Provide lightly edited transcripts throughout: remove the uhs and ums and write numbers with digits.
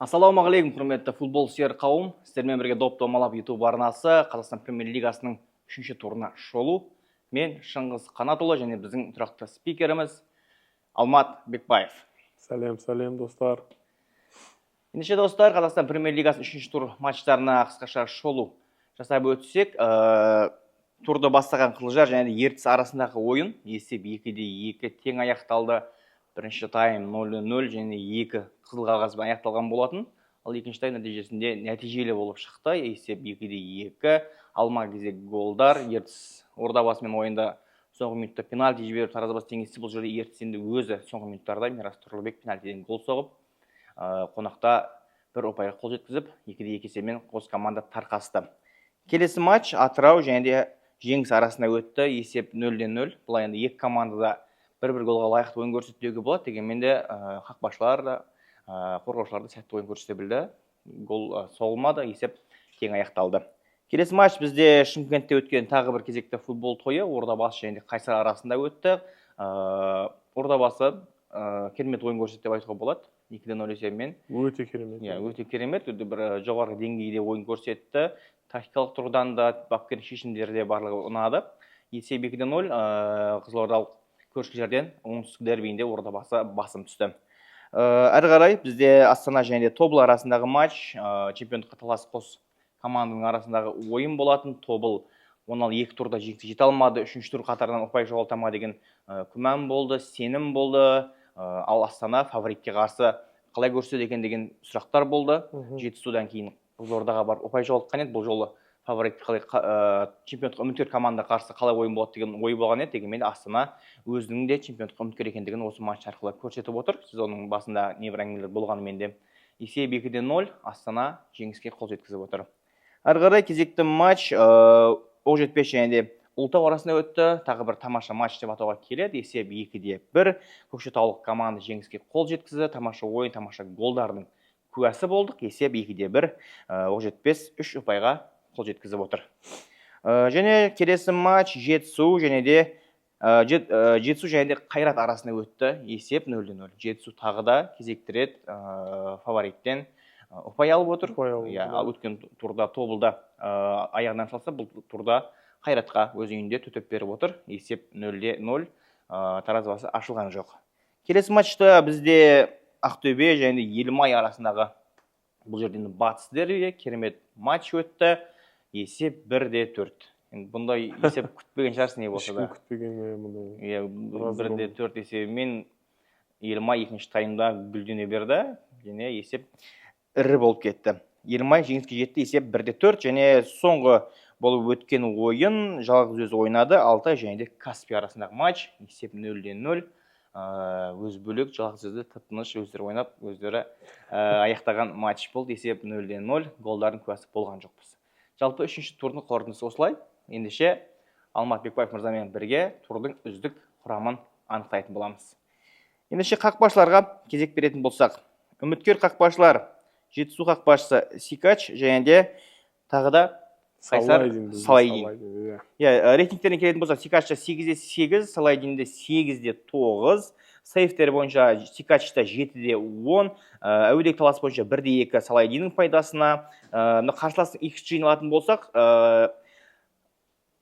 Ассалаумағалейкум, құрметті футбол сүйер қауым. Сіздермен бірге доп домалап YouTube арнасы Қазақстан Премьер-лигасының 3-ші турына шолу. Мен Шыңғыс Қанатұлы және біздің тұрақты спикеріміз Алмат Бекбаев. Сәлем достар. Ендеше достар, Қазақстан Премьер-лигасының 3-ші тур матчтарына қысқаша шолу жасап өтсек, турды бастаған Қызылжар және Ертіс арасындағы ойын есеп 2-2 тең аяқталды. Бірінші тайм 0-0 және 2 қызыл қағазбен аяқталған болатын. Ал екінші тайм нәтижесінде нәтижелі болып шықты. Есеп 2-2. Алма кезек голдар. Ертіс Ордабасымен ойында соңғы минутта пенальти жіберіп таразбас теңесті. Бұл жерде Ертіс енді өзі соңғы минуттарда Мирас Тұрлыбек пенальтиден гол соғып, қонақта бір ұпайға қол жеткізіп, 2-2 есебімен қос команда тарқасты. Келесі матч Атырау және де Жеңіс арасында өтті. Есеп 0-0. Бұл енді екі командада бір голға лайықты ойын көрсетуге болады. Дегенмен де қақпашылар да, қорғаушылар да сәтті ойын көрсете білді. Гол соғылмады, есеп тең аяқталды. Келесі матч бізде Шымкентте өткен тағы бір кезекті футбол тойы Ордабасы және Қайсар арасында өтті. Ордабасы керемет ойын көрсетті деп айтуға болады. 2-0 есебімен. Өте керемет. Өте керемет. Бір жоғары деңгейде ойын көрсетті. Тактикалық тұрғыдан да бапкер шешімдері де барлығы ұнады. Есеп 2-0 Қызылордалық көршілерден оңтүстік дербиінде Ордабасы басым түсті. Әрі қарай бізде Астана және Тобыл арасындағы матч, чемпиондыққа талас қос команданың арасындағы ойын болатын. Тобыл 12 турда жеңіске жете алмады, 3-ші тур қатарынан ұпай жоғалта ма деген күмән болды, сенім болды. Ал Астана фаворитке қарсы қалай көрсетеді екен деген сұрақтар болды. Жетісудан кейін Қызылордаға барып ұпай жоғалтқан еді. Бұл жолы фаворит чемпиондыққа үміткер команда қарсы қалай ойын болады деген ой болған еді. Дегенмен Астана өзінің де чемпиондыққа үміткер екендігін осы матч арқылы көрсетіп отыр. Сезонның басында небір әңгімелер болғанымен де есеп 2-0 Астана жеңіске қол жеткізіп отыр. Әрі қарай кезекті матч Оқжетпес және де Ұлытау арасында өтті. Тағы бір тамаша матч деп атауға келеді. Есеп 2-1. Көкшетаулық команда жеңіске қол жеткізді. Тамаша ойын, тамаша голдардың куәсі болдық. Есеп 2-1. Оқжетпес 3 ұпайға қол жеткізіп отыр. Және келесі матч Жетісу және де Қайрат арасында өтті. Есеп 0-0. Жетісу тағы да кезекті рет фавориттен ұпай алып отыр. Өткен турда Тобылда аяғынан шалса, бұл турда Қайратқа өз үйінде төтеп беріп отыр. Есеп 0-0. Таразбасы ашылған жоқ. Келесі матчта бізде Ақтөбе және Елімай арасындағы бұл жерден батыс дербиі керемет матч өтті. Есеп 1-4. Бұндай есеп күтпеген шығарсын не болса да. Күтпеген бұндай. 1-4 есебімен Елімай екінші таймда гүлдене берді. Және есеп ірі болып кетті. Елімай жеңіске жетті, есеп 1-4. Және соңғы болып өткен ойын жалғыз өзі ойнады. Алтай және де Каспий арасындағы матч. Есеп 0-0. Өз бөлек жалғыз өзі тып-тыныш өздері ойнап, өздері аяқтаған матч болды. Есеп 0-0. Голдардың куәсі болған жоқпыз. Жалпы 3-ші турдың қорытындысы осылай. Ендеше Алмат Бекбаев мырзамен бірге турдың үздік құрамын анықтайтын боламыз. Ендеше қақпашыларға кезек беретін болсақ, үміткер қақпашылар Жетісу қақпашысы Сикач және де тағы да Қайсар Салайдин. Рейтингтеріне келетін болсақ, Сикачта 8-8, Салайдинде 8-9, сейфтер бойынша Сикачта 7-10, әуелек талас бойынша 1-2 Салайдиннің пайдасына. Қарсыластың XG алатын болсақ,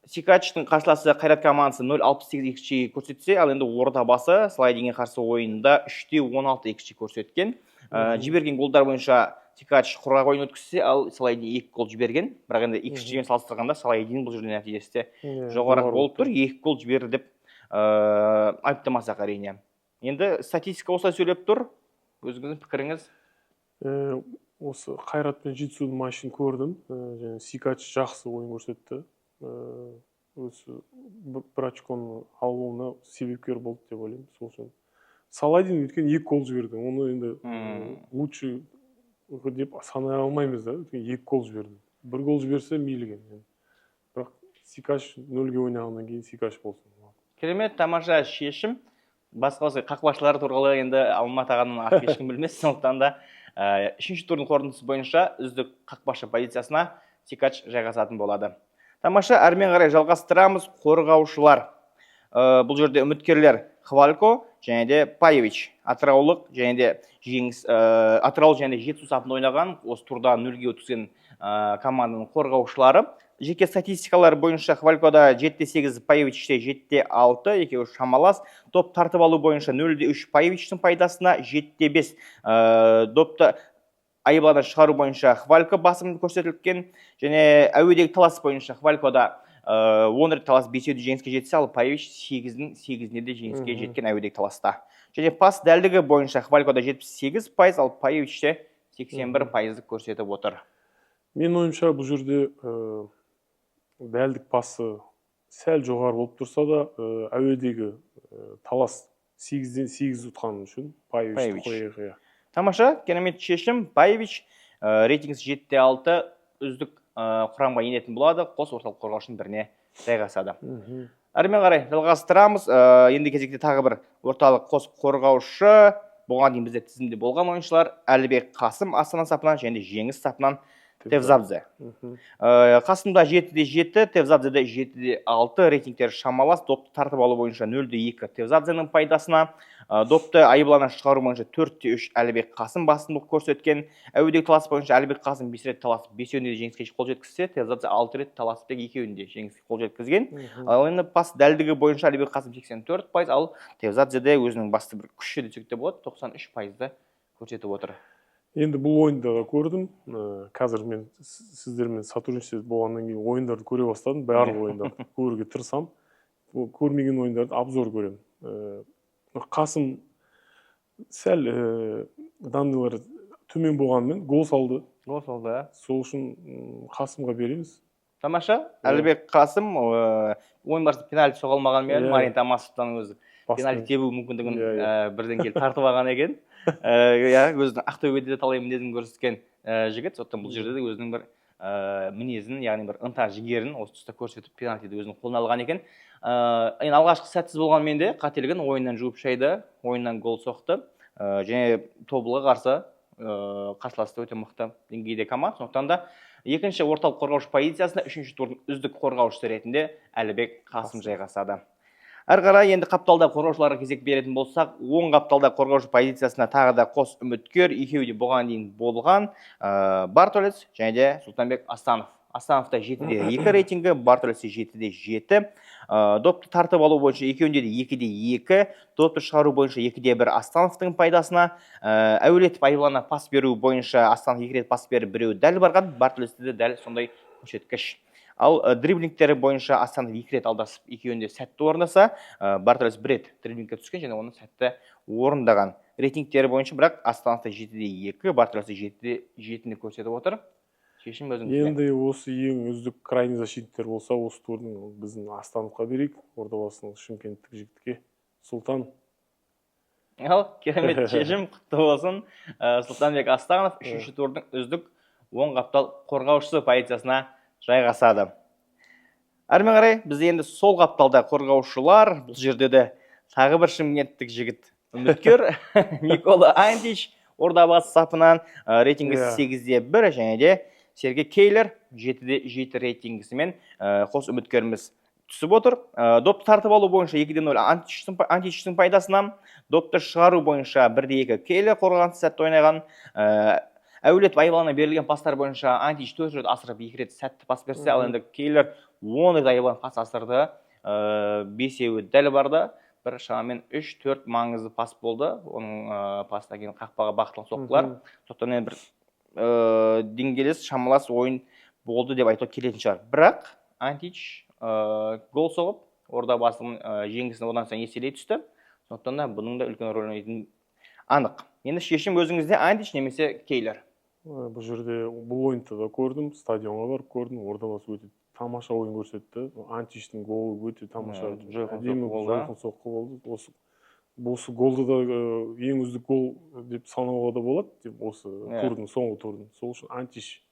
Сикачтың қарсыласы Қайрат командасы 0.68 XG көрсетсе, ал енді Ордабасы Салайдинге қарсы ойында 3-16 XG көрсеткен. Жіберген голдар бойынша Сикач құрғақ ойын өткізсе, ал Салайдин 2 гол жіберген. Бірақ енді XG-мен салыстырғанда Салайдин бұл жерде нәтижесі жоғары болып тұр. 2 гол жіберді деп айыптамасақ әрине. Енді статистика осылай сөйлеп тұр. Өзіңіздің пікіріңіз? Осы Қайрат пен Жетісудің матчын көрдім. Сикач жақсы ойын көрсетті. Осы бір очконы алуына себепкер болды деп ойлаймын. Сол үшін Салайдин өткен 2 гол жіберді. Оны енді лучше деп санай алмаймыз да. 2 гол жіберді. 1 гол жіберсе мейлі. Бірақ Сикач 0-ге ойнағаннан кейін Сикач болсын. Керемет, тамаша шешім. Басқа қақпашылар туралы енді Алмат ағаның атын ешкім білмес. Сондықтан да 3-ші турдың қорытындысы бойынша үздік қақпашы позициясына Сикач жайғасатын болады. Тамаша, әрмен қарай жалғастырамыз. Қорғаушылар. Бұл жерде үміткерлер Хвалько және де Паевич, атыраулық және де атыраулық және де жетісу сапында ойнаған, осы турда 0-ге өткізген команданың қорғаушылары. Жеке статистикалар бойынша Хвалькода 7-8, Паевичте 7-6, екеуі шамалас. Доп тартып алу бойынша 0-3 Паевичтің пайдасына, 7-5 допты айыблардан шығару бойынша Хвалько басымды көрсетілген, және әуедегі талас бойынша Хвалькода 10 рет талас 5-ді жеңіске жетсе, ал Паевич 8-де де жеңіске жеткен әуедегі таласта. Және пас дәлдігі бойынша Хвалькода 78%, ал Паевичте 81% көрсетіп отыр. Мен ойымша бұл жерде дәлдік пасы сәл жоғары болып тұрса да, әуедегі талас 8-ден 8 ұтқаны үшін Паевич қойығы. Тамаша, керемет шешім. Паевич рейтингісі 7-6 үздік құрамға енетін болады, қос орталық қорғаушының біріне жайғасады. Әрмен қарай жалғастырамыз. Енді кезекте тағы бір орталық қос қорғаушы, бұған дейін бізде тізімде болған ойыншылар Әлібек Қасым Астана сапынан және Жеңіс сапынан Тевзадзе. Қасымда 7-7, Тевзадзеде 7-6, рейтингтері шамалас. Допты тартып алу бойынша 0-2 Тевзадзенің пайдасына, допты айыбларынан шығару бойынша 4-3 Әлібек Қасым басымдық көрсеткен. Әуедегі талас бойынша Әлібек Қасым 5 рет таласып 5-інде жеңіске қол жеткізсе, Тевзадзе 6 рет таласып 2-інде жеңіске қол жеткізген. Енді пас дәлдігі бойынша Әлібек Қасым 84%, ал Тевзадзеде өзінің басты бір күші десек те болады, 93%-ді көрсетіп отыр. Енді бұл ойында да көрдім. Қазір мен сіздермен сотрудничать болғаннан кейін ойындарды көре бастадым. Барлық ойындарды көруге тырысам. Көрмеген ойындарды обзор көрем. Қасым сәл данныйлар төмен болғанымен гол салды. Гол салды. Сол үшін Қасымға береміз. Тамаша, Әлібек Қасым ойын барысында пенальти соға алмағанмен, Марин Тамасовтан өзі пенальти тебу мүмкіндігін бірден келіп тартып алған екен. Өзінің Ақтөбеде талай мінезін көрсеткен жігіт, соттан бұл жерде де өзінің бір мінезін, яғни бір ынта жігерін осы тұста көрсетіп пенальтиді өзінің қолына алған екен. Алғашқы сәтсіз болған менде қателігін ойыннан жуып шайды, ойыннан гол соқты, және Тобылға қарсы қарсыласты өте мықты деңгейде команда. Сондықтан да екінші орталық қорғаушы позициясында үшінші турдың үздік қорғаушысы ретінде Әлібек Қасым жайғасады. Әрі қарай енді қапталда қорғаушыларға кезек беретін болсақ, 10 қапталда қорғаушы позициясына тағы да қос үміткер, екеуі де бұған дейін болған, Бартолец және де Сұлтанбек Астанов. Астановта 7-2 рейтингі, Бартолецте 7-7. Допты тартып алу бойынша екеуінде де 2-2, допты шығару бойынша 2-1 Астановтың пайдасына, әуелетіп айылана пас беру бойынша Астанов 2 рет пас беріп, біреуі дәл барған, Бартолецте де дәл сондай көрсеткіш. Ал дриблингтері бойынша Астанов 2 рет алдасып, екеуінде сәтті орындаса, Бартолец 1 рет дриблингке түскен және оны сәтті орындаған. Рейтингтері бойынша бірақ Астановта 7-2, Бартолецте 7-7-ні көрсетіп отыр. Шешім өзіңізге. Енді осы ең үздік крайний защиттер болса, осы турдың біздің Астановқа берейік, ордабасының шымкенттік жігітке. Сұлтан. Ал, керемет шешім, құтты болсын. Сұлтанбек Астанов үшінші турдың үздік 10 қаптал қорғаушысы позициясына жайғасады. Әрмен қарай, бізде енді сол қапталда қорғаушылар, бұл жерде де тағы бір шымкенттік жігіт үміткер Никола Антич ордабасы сапынан рейтингісі 8-1 және де Сергей Кейлер 7-7 рейтингісімен қос үміткеріміз түсіп отыр. Допты тартып алу бойынша 2-0 Античтің пайдасына, допты шығару бойынша 1-2 Кейлер қорғанысы сәтті ойнаған. Әулет айылана берілген пастар бойынша Антич 4 рет асырып 2 рет сәтті пас берсе, ал енді Кейлер 10 рет айылан пас асырды, 5-еуі дәл барды, бір шамамен 3-4 маңызды пас болды. Оның пастан кейін қақпаға бағытталған соққылар. Соқтан енді бір деңгейлес шамалас ойын болды деп айтуға келетін шығар. Бірақ Антич гол соғып, ордабасының жеңісін одан соң еселей түсті. Сондықтан да бұның да үлкен рөл ойнайтыны анық. Енді шешім өзіңізде Антич немесе Кейлер. Бұл жерде бұл ойында да көрдім, стадионға барып көрдім, ордабасы өте тамаша ойын көрсетті. Античтің голы өте тамаша, жойқын соққы болды. Осы голды да ең үздік гол деп санауға да болады, осы турдың, соңғы турдың. Сол үшін Антич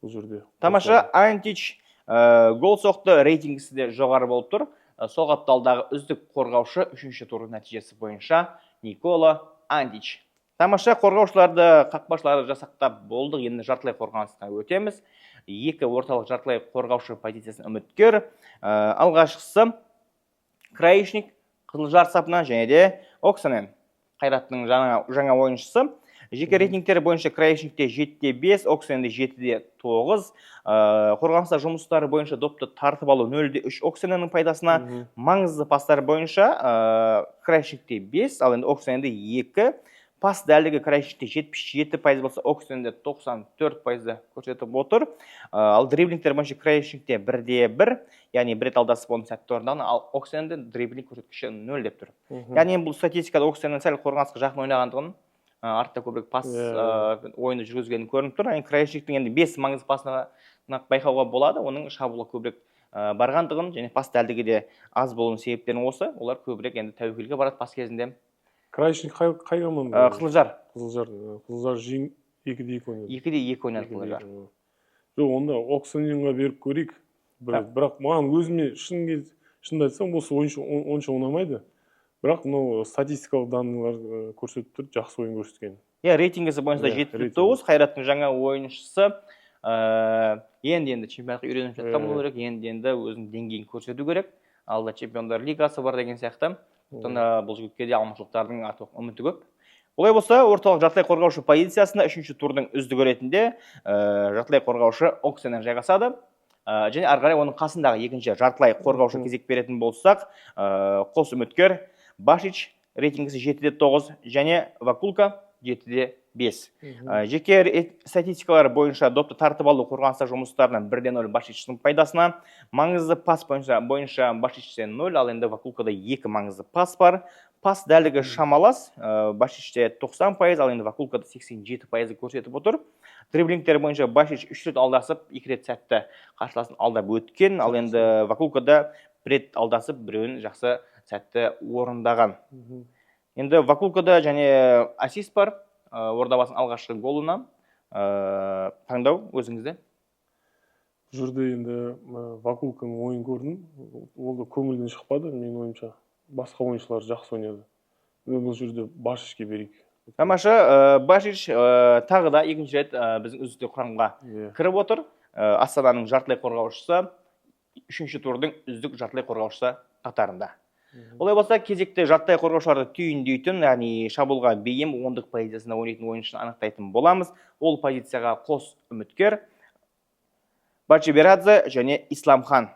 бұл жерде. Тамаша, Антич гол соқты, рейтингісі де жоғары болып тұр. Сол қапталдағы үздік қорғаушы үшінші турдың нәтижесі бойынша Никола Антич. Тамаша, қорғаушыларды, қақпашыларды жасақтап болдық. Енді жартылай қорғанысына өтеміз. Екі орталық жартылай қорғаушы позициясын үміткер. Алғашқысы Краишник Қызылжар сапынан және де Оксанен, Қайраттың жаңа ойыншысы. Жеке рейтингтері бойынша Краешникте 7-де 5, Оксенде 7-де 9. Қорғаныста жұмыстары бойынша допты тартып алу 0-де 3 Оксененің пайдасына. Маңызды пастары бойынша Краешникте 5, ал енді Оксенде 2. Пас дәлдігі Краешникте 77% болса, Оксенде 94% көрсетіп отыр. Ал дриблингтер бойынша Краешникте 1-де 1, яғни бір рет алдасып оны сәтті орындаған, ал Оксенде дриблинг көрсеткіші 0 деп тұр. Яғни бұл статистикада Оксеннің сәл қорғанысқа жақын ойнағандығын, артта көбірек пас ойынды жүргізгені көрініп тұр. Краешниктің енді 5 маңызды пасына байқауға болады, оның шабуылға көбірек барғандығын және пас дәлдігі де аз болуының себептерін осы. Олар көбірек енді тәуекелге барады пас кезінде. Краешник қай команда? Қызылжар. Қызылжар жең 2-де 2 ойнады. 2-де 2 ойнады Қызылжар. Жоқ, онда Оксененға беріп көрейік. Бірақ маған өзіме шынымды айтсам, осы ойыншы онша ұнамайды. Бірақ статистикалық данныйлар көрсетіп тұр, жақсы ойын көрсеткен. Рейтингісі бойынша 7-9, Қайраттың жаңа ойыншысы енді чемпионатқа үйреніп жатқан болу керек, енді өзінің деңгейін көрсету керек. Алда чемпиондар лигасы бар деген сияқты. Бұл жігітке де алмашылықтардың үміті көп. Олай болса, орталық жартылай қорғаушы позициясында 3-ші турдың үздігі ретінде жартылай қорғаушы Оксенен жайғасады. Және ары қарай оның қасындағы екінші жартылай қорғаушы кезек беретін болсақ, қос үміткер Башич рейтингісі 7-де 9 және Вакулка 7-де 5. Жеке статистикалар бойынша допты тартып алу қорғаныста жұмыстарынан 1-де 0 Башичтің пайдасына. Маңызды пас бойынша Башичте 0, ал енді Вакулкада 2 маңызды пас бар. Пас дәлдігі шамалас, Башичте 90%, ал енді Вакулкада 87% көрсетіп отыр. Дриблингтер бойынша Башич 3 рет алдасып, 2 рет сәтті қарсыласын алдап өткен, ал енді Вакулкада 1 рет алдасып, біреуін жақсы сәтті орындаған. Енді Вакулкада және ассист бар, Ордабасының алғашқы голына. Таңдау өзіңізде? Бұл жерде енді Вакулканың ойын көрдім, ол да көңілден шықпады, менің ойымша. Басқа ойыншылар жақсы ойнады. Бұл жерде Башичке берейік. Тамаша, Башич тағы да екінші рет біздің үздіктер құрамға кіріп отыр. Астананың жартылай қорғаушысы, 3-ші турдың үздік жартылай қорғаушысы қатарында. Олай болса, кезекті жартылай қорғаушыларды түйіндейтін, яғни шабуылға бейім 10-дық позициясында ойнайтын ойыншыны анықтайтын боламыз. Ол позицияға қос үміткер Бачиверадзе және Исламхан.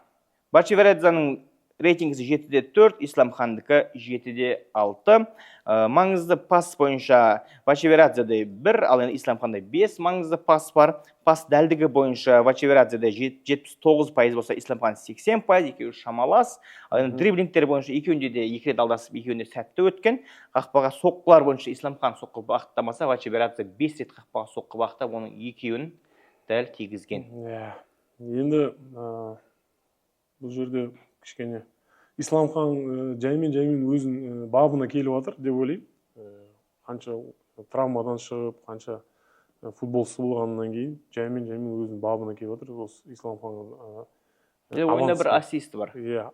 Бачиверадзаның рейтингісі 7-де 4, Исламхандікі 7-де 6. Маңызды пас бойынша Бачиверадзеде 1, ал енді Исламханда 5 маңызды пас бар. Пас дәлдігі бойынша Бачиверадзеде 79% болса, Исламхан 80%, екеуі шамалас. Ал енді дриблингтер бойынша екеуінде де 2 рет алдасып, екеуінде сәтті өткен. Қақпаға соққылар бойынша Исламхан соққы бағыттамаса, Бачиверадзе 5 рет қақпаға соққы бағыттап, оның екеуін дәл тигізген. Енді бұл жерде кішкене Исламхан жаймен өзін бабына келіп жатыр деп ойлаймын. Қанша травмадан шығып, қанша футболсыз болғаннан кейін жаймен өзінің бабына келіп жатыр. Осы Исламхан ойында бір ассисті бар.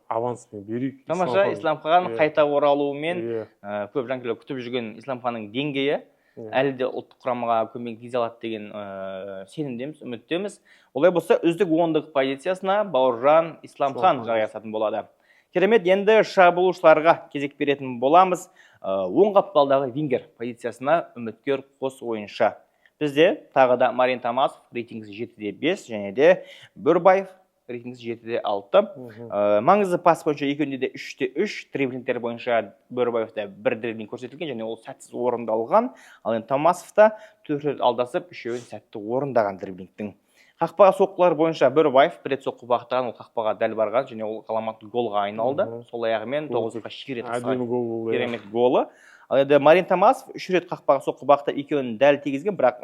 Аванспен берейік. Тамаша, Исламхан қайта оралуымен көп жанкелер күтіп жүрген Исламханның деңгейі әлі де ұлттық құрамаға көмек тигізе алады деген сенімдеміз, үміттеміз. Олай болса, үздік 10-дық позициясына Бауыржан Исламхан жайғасатын болады. Керемет, енді шабуылшыларға кезек беретін боламыз. Оң қапталдағы вингер позициясына үміткер қос ойыншы. Бізде тағы да Марин Тамасов рейтингісі 7-де 5 және де Бөрбаев рейтингісі 7-де 6. Маңызды пас бойынша екеуінде де 3-де 3, дриблингтер бойынша Бөрбаевта 1 дриблинг көрсетілген және ол сәтсіз орындалған. Ал енді Тамасовта 4 рет алдасып, 3-еуін сәтті орындаған дриблингтің. Қақпаға соққылар бойынша Бөрбаев 1 рет соққы бағыттаған, ол қақпаға дәл барған және ол ғаламатты голға айналды. Сол аяғымен 9-ға ширет керемет голы. Ал енді Марин Тамасов 3 рет қақпаға соққы бағытта, екеуін дәл тигізген, бірақ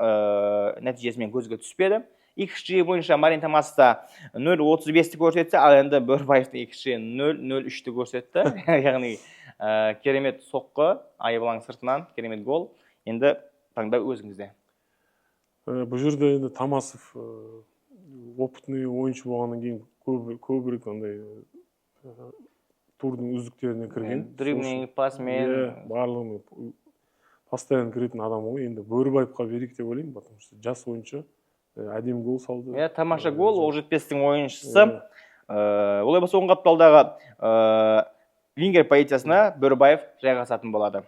нәтижесімен көзге түспеді. XG бойынша Марин Тамасовта 0.35-ті көрсетті, ал енді Бөрбаевтың XG 0.03-ті көрсетті. Яғни керемет соққы, айыбалаң сыртынан, керемет гол. Енді таңдау өзіңізде. Бұл жерде енді Тамасов опытный ойыншы болғаннан кейін көбірек турдың үздіктеріне кірген. Дриблинг, пасмен. Барлығын постоянно кіретін адам ғой. Енді Бөрбаевқа берейік деп ойлаймын, потому что жас ойыншы. Әдем гол салды. Тамаша гол, ол жетпестің ойыншысы. Олай болса, оң қапталдағы вингер позициясына Бөрбаев жайғасатын болады.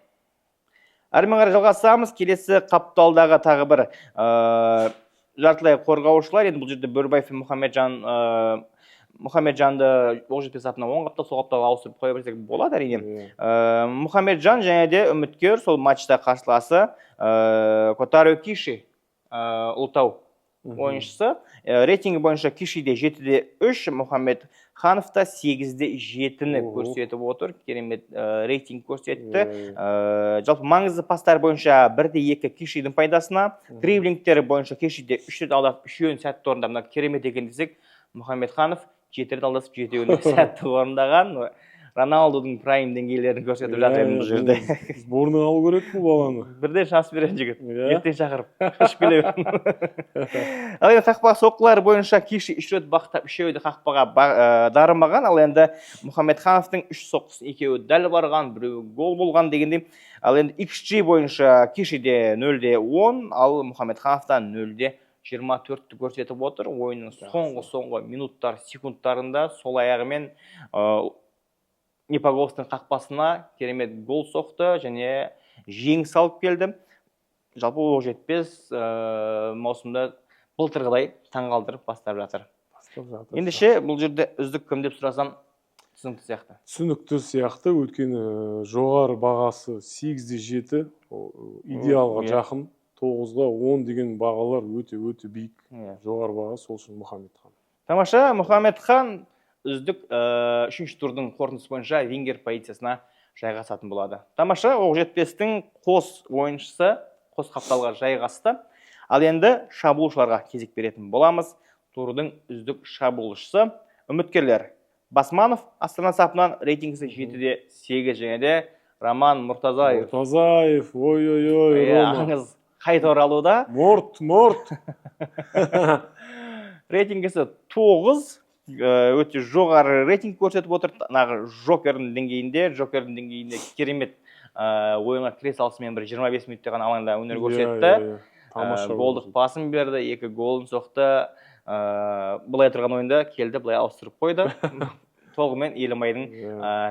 Әрмен қарай жалғасамыз. Келесі қапталдағы тағы бір жартылай қорғаушылар. Енді бұл жерде Бөрбаев Мұхамеджанды Оқжетпес атынан оң қаптал, сол қапталға ауыстырып қоя берсек болады әрине. Мұхамеджан және де үміткер сол матчта қарсыласы Котарио Киши Ұлытау ойыншысы. Рейтингі бойынша Кишиде 7-де 3, Мұхамед Хановта 8-де 7-ні көрсетіп отыр. Керемет рейтинг көрсетті. Жалпы маңызды пастар бойынша 1-де 2 Кишидің пайдасына, дриблингтері бойынша Кишиде 3-рет алдап 3-ін сәтті орындап, керемет екен десек, Мұхамед Ханов 7-рет алдасып 7-ін сәтті орындаған. Роналдудың прайм деңгейлерін көрсетіп жатыр бұл жерде. Сборный алу керек бұл баланы. Бірден шанс берген жігіт. Ертең шақырып. Қышып келемін. Ал енді қақпаға соққылары бойынша Киши 3 рет бақтап, 3-еуі де қақпаға дарымаған. Ал енді Мұхамед Хановтың 3 соққысын 2-еуі дәл барған, 1-еуі гол болған дегендей. Ал енді XG бойынша Кишиде 0-де 10, ал Мұхамед Хановтан 0-де 24-ті көрсетіп отыр. Ойынның соңғы минуттар, секундтарында сол аяғымен Непоговтың қақпасына керемет гол соқты және жеңіс алып келді. Жалпы Оқжетпес маусымда былтырғыдай таңғалдырып бастап жатыр. Ендеше бұл жерде үздік кім деп сұрасам, түсінікті сияқты. Түсінікті сияқты, өйткені жоғары бағасы 8-де 7, идеалға жақын, 9-ға 10 деген бағалар өте биік. Жоғары баға сол үшін Мұхамед Хан. Тамаша, Мұхамед Хан үздік 3-ші турдың қорытындысы бойынша Венгер позициясына жайғасатын болады. Тамаша, Оқжетпестің қос ойыншысы қос қапталға жайғасты. Ал енді шабуылшыларға кезек беретін боламыз. Турдың үздік шабуылшысы үміткерлер Басманов Астана сапынан рейтингісі 7-де 8 және де Роман Мұртазаев. Мұртазаев, ой-ой-ой, Рома. Аңыз қайта оралуда. Мұрт. Рейтингісі 9. Өте жоғары рейтинг көрсетіп отыр. Жокердің деңгейінде керемет ойынға кіре салысымен бір 25 минутте ғана алаңда өнер көрсетті. Голдық пасын берді, 2 голын соқты. Былай тұрған ойында келді, былай ауыстырып қойды. Толығымен Елімайдың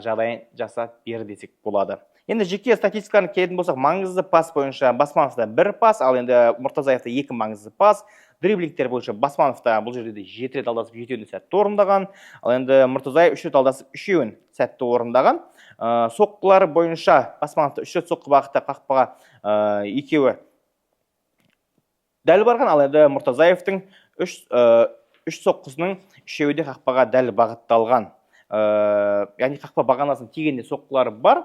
жағдайын жасап берді десек болады. Енді жеке статистиканы келетін болсақ, маңызды пас бойынша Басмановта 1 пас, ал енді Мұртазаевта 2 маңызды пас. Дриблингтер бойынша Басмановта бұл жерде 7 рет алдасып 7-ін сәтті орындаған. Ал енді Мұртазаев 3 рет алдасып 3-ін сәтті орындаған. Соққылары бойынша Басмановта 3 рет соққы бағытта қақпаға 2-і дәл барған. Ал енді Мұртазаевтың 3 соққысының 3-і де қақпаға дәл бағытталған. Яғни қақпа бағанасын тигенде соққылары бар.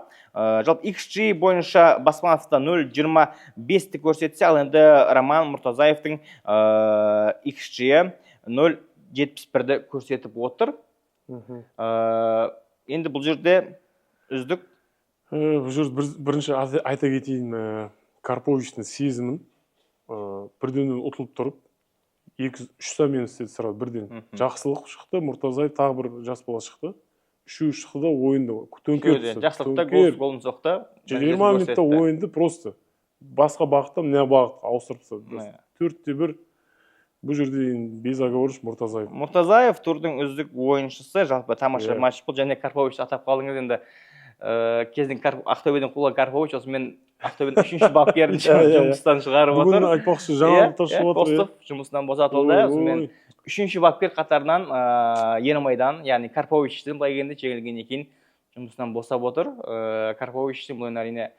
Жалпы XG бойынша Басмановта 0.25-ті көрсетсе, ал енді Роман Мұртазаевтың XG-і 0.71-ді көрсетіп отыр. Енді бұл жерде үздік. Бұл жерде бірінші айта кетейін Карповичтің сезімін. Бірден ұтылып тұрып, 2-3 сәмен істеді сразу бірден. Жақсылық шықты, Мұртазаев тағы бір жас бала шықты. 3 шықты да ойынды төңкер түсті. Жақсылықта голын соқты. 20 минутта ойынды просто басқа бағытта, мына бағыт ауыстырып тастады. 4-те 1 бұл жерде безоговорыш Мұртазаев. Мұртазаев турдың үздік ойыншысы, жалпы тамаша матч бұл. Және Карпович атап қалдыңыз енді. Кездің Ақтөбеден құлған Карпович, осымен Ақтөбенің 3-ші бапкерін жұмыстан шығарып отыр. Бүгін айтпақшы жаңалықтар шығып отыр. Костов жұмысынан босатылды. Осымен 3-ші бапкер қатарынан Ерімайдан, яғни Карповичтен былай келгенде жеңілгеннен кейін жұмысынан босап отыр. Карповичтен бұл әрине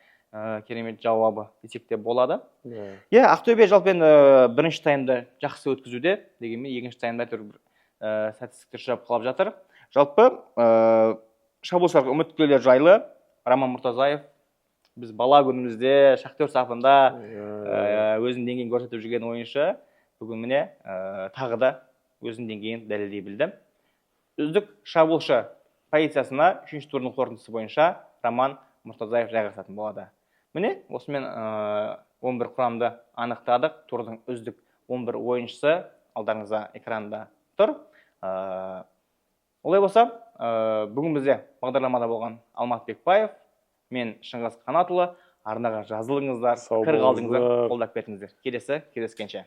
керемет жауабы десек те болады. Ақтөбе жалпы бірінші таймда жақсы өткізуде, дегенмен екінші таймда сәтсіздіктер шығып қалып жатыр. Жалпы шабуылшыларға үміткерлер жайлы Роман Мұртазаев біз бала күнімізде Шахтер сапында өзінің деңгейін көрсетіп жүрген ойыншы, бүгін міне тағы да өзінің деңгейін дәлелдей білді. Үздік шабуылшы позициясына 3-ші турдың қорытындысы бойынша Роман Мұртазаев жайғасатын болады. Міне осымен 11 құрамды анықтадық. Турдың үздік 11 ойыншысы алдарыңызда экранда тұр. Олай болса, бүгін бізде бағдарламада болған Алмат Бекбаев, мен Шыңғыс Қанатұлы, арнаға жазылыңыздар, кір қалдыңыздар, қолдап кетіңіздер. Келесі кездескенше.